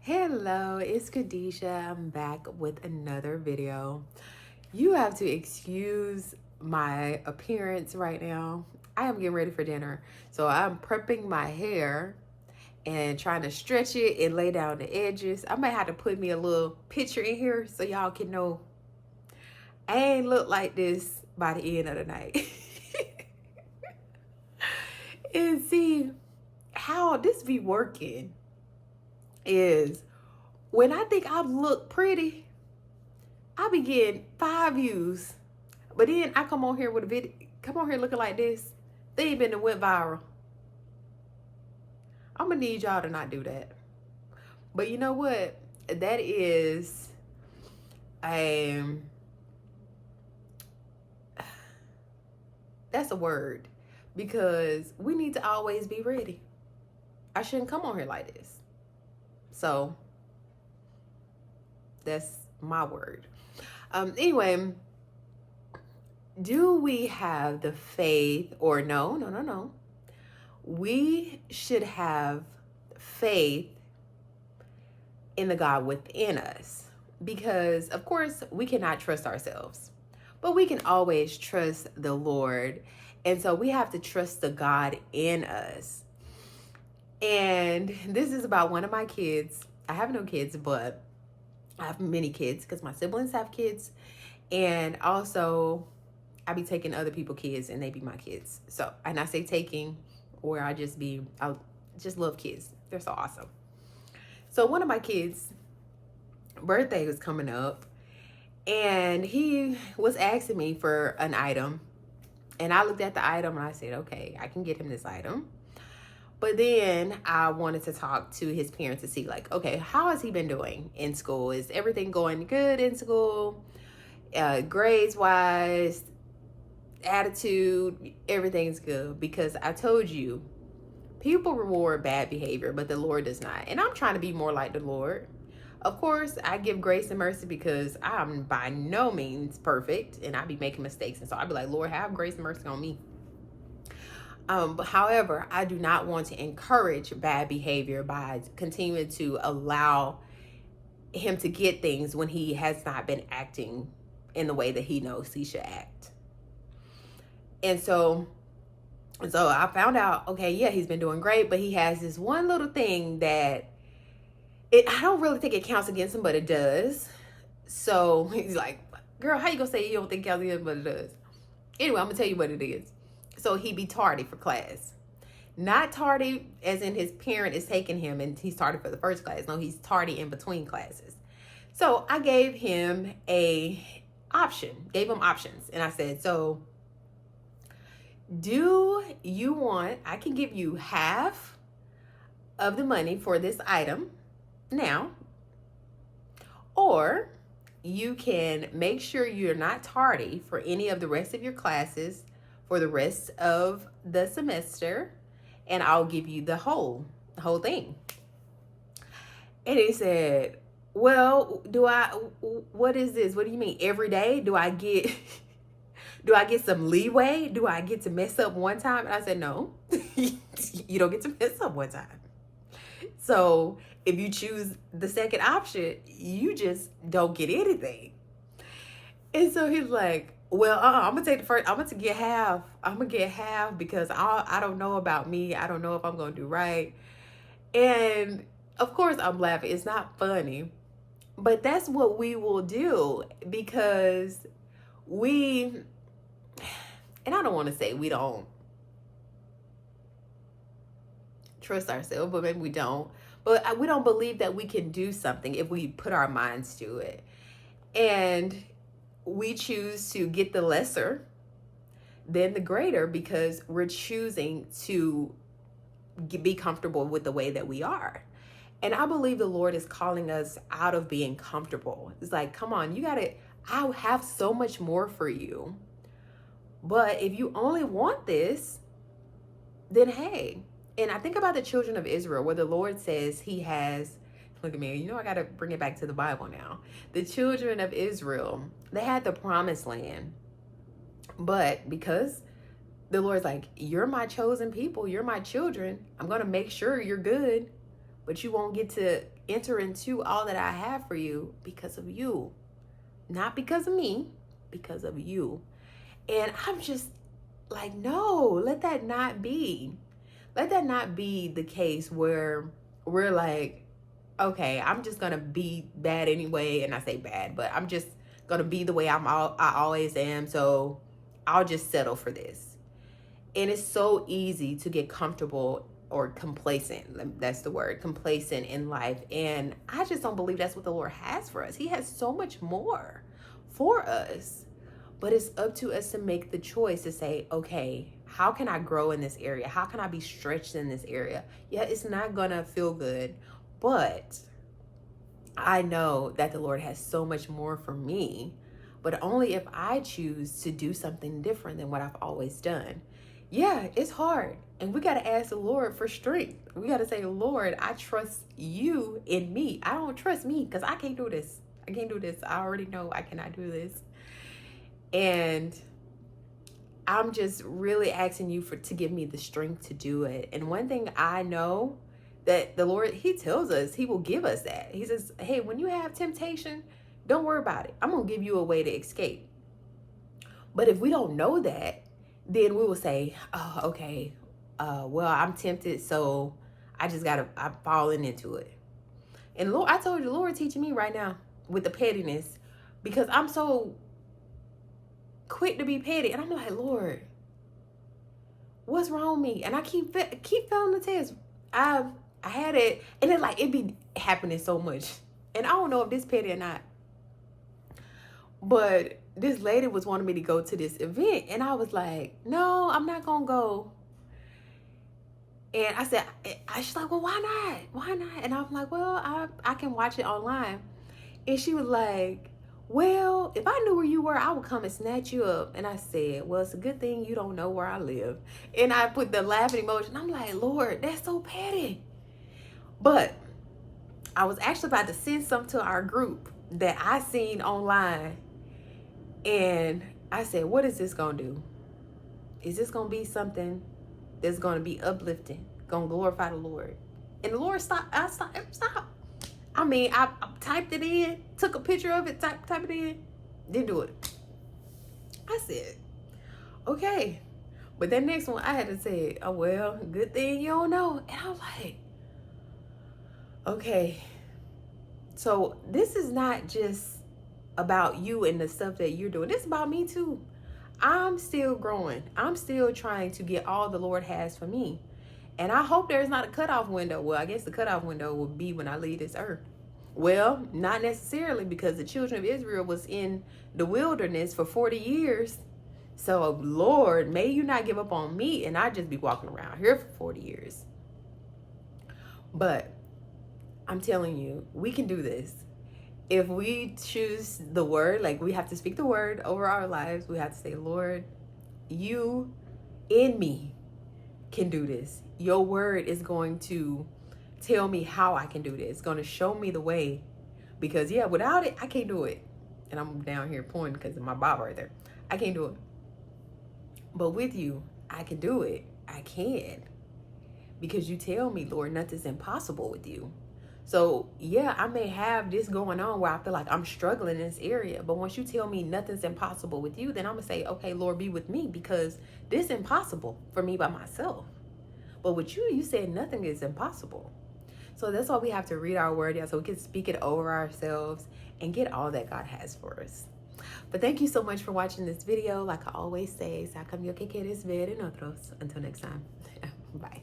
Hello, it's Khadijah. I'm back with another video. You have to excuse my appearance right now. I am getting ready for dinner. So I'm prepping my hair and trying to stretch it and lay down the edges. I might have to put me a little picture in here so y'all can know I ain't look like this by the end of the night. And see how this be working is when I think I look pretty, I be getting 5 views. But then I come on here with a video, come on here looking like this. They ain't been and went viral. I'm gonna need y'all to not do that. But you know what? That is that's a word. Because we need to always be ready. I shouldn't come on here like this. So that's my word. Anyway, do we have the faith or no. We should have faith in the God within us because, of course, we cannot trust ourselves, but we can always trust the Lord. And so we have to trust the God in us. And this is about one of my kids. I have no kids, but I have many kids because my siblings have kids. And also, I be taking other people's kids and they be my kids. So, and I say taking, where I just love kids. They're so awesome. So one of my kids' birthday was coming up and he was asking me for an item. And I looked at the item and I said, okay, I can get him this item. But then I wanted to talk to his parents to see like, okay, how has he been doing in school? Is everything going good in school? Grades wise, attitude, everything's good. Because I told you, people reward bad behavior, but the Lord does not. And I'm trying to be more like the Lord. Of course, I give grace and mercy because I'm by no means perfect and I be making mistakes. And so I'd be like, Lord, have grace and mercy on me. But however, I do not want to encourage bad behavior by continuing to allow him to get things when he has not been acting in the way that he knows he should act. And so I found out, okay, yeah, he's been doing great, but he has this one little thing that I don't really think it counts against him, but it does. So he's like, girl, how you gonna say you don't think it counts against him, but it does? Anyway, I'm gonna tell you what it is. So he be tardy for class. Not tardy as in his parent is taking him and he's tardy for the first class. No, he's tardy in between classes. So I gave him gave him options. And I said, so do you want, I can give you half of the money for this item now, or you can make sure you're not tardy for any of the rest of your classes for the rest of the semester, and I'll give you the whole thing. And he said, well, what is this? What do you mean every day? Do I get some leeway? Do I get to mess up one time? And I said, no, you don't get to mess up one time. So if you choose the second option, you just don't get anything. And so he's like, well, I'm gonna take the first. I'm gonna get half. I'm gonna get half because I don't know about me. I don't know if I'm gonna do right. And of course, I'm laughing. It's not funny, but that's what we will do because and I don't want to say we don't trust ourselves, but maybe we don't. But we don't believe that we can do something if we put our minds to it. And we choose to get the lesser than the greater because we're choosing to be comfortable with the way that we are. And I believe the Lord is calling us out of being comfortable. It's like, come on, I have so much more for you. But if you only want this, then hey. And I think about the children of Israel where the Lord says he has, look at me, I got to bring it back to the Bible now. The children of Israel, they had the promised land. But because the Lord's like, you're my chosen people, you're my children, I'm going to make sure you're good. but you won't get to enter into all that I have for you because of you. Not because of me, because of you. And I'm just like, no, let that not be. Let that not be the case where we're like, okay, I'm just gonna be bad anyway, and I say bad, but I'm just gonna be the way I always am, so I'll just settle for this. And it's so easy to get comfortable or complacent. That's the word, complacent in life. And I just don't believe that's what the Lord has for us. He has so much more for us. But it's up to us to make the choice to say, okay, how can I grow in this area? How can I be stretched in this area? Yeah, it's not gonna feel good, but I know that the Lord has so much more for me, but only if I choose to do something different than what I've always done. Yeah, it's hard. And we got to ask the Lord for strength. We got to say, Lord, I trust you in me. I don't trust me because I can't do this. I can't do this. I already know I cannot do this. And I'm just really asking you to give me the strength to do it. And one thing I know that the Lord, he tells us, he will give us that. He says, hey, when you have temptation, don't worry about it. I'm going to give you a way to escape. But if we don't know that, then we will say, oh, okay, well, I'm tempted, so I'm falling into it. And Lord, I told you, the Lord teaching me right now with the pettiness, because I'm so quick to be petty. And I'm like, Lord, what's wrong with me? And I keep failing the test. I had it, and it be happening so much. And I don't know if this petty or not. But this lady was wanting me to go to this event, and I was like, no, I'm not gonna go. And I said, she's like, well, why not? Why not? And I'm like, well, I can watch it online. And she was like, well, if I knew where you were, I would come and snatch you up. And I said, well, it's a good thing you don't know where I live. And I put the laughing emoji. I'm like, Lord, that's so petty. But I was actually about to send something to our group that I seen online. And I said, what is this going to do? Is this going to be something that's going to be uplifting, going to glorify the Lord? And the Lord stopped. Stop. I mean, I typed it in, took a picture of it, typed it in, didn't do it. I said, okay. But that next one, I had to say, oh, well, good thing you don't know. And I was like, okay. So this is not just about you and the stuff that you're doing. This is about me too. I'm still growing. I'm still trying to get all the Lord has for me. And I hope there's not a cutoff window. Well, I guess the cutoff window will be when I leave this earth. Well, not necessarily, because the children of Israel was in the wilderness for 40 years. So, Lord, may you not give up on me and I just be walking around here for 40 years. But I'm telling you, we can do this. If we choose the word, like we have to speak the word over our lives. We have to say, Lord, you in me can do this. Your word is going to tell me how I can do this. It's going to show me the way. Because, yeah, without it, I can't do it. And I'm down here pointing because of my Bible right there. I can't do it. But with you, I can do it. I can. Because you tell me, Lord, nothing's impossible with you. So, yeah, I may have this going on where I feel like I'm struggling in this area. But once you tell me nothing's impossible with you, then I'm going to say, okay, Lord, be with me, because this is impossible for me by myself. But with you, you said nothing is impossible. So that's why we have to read our word, so we can speak it over ourselves and get all that God has for us. But thank you so much for watching this video. Like I always say, sa cambio que quieres ver en otros. Until next time. Bye.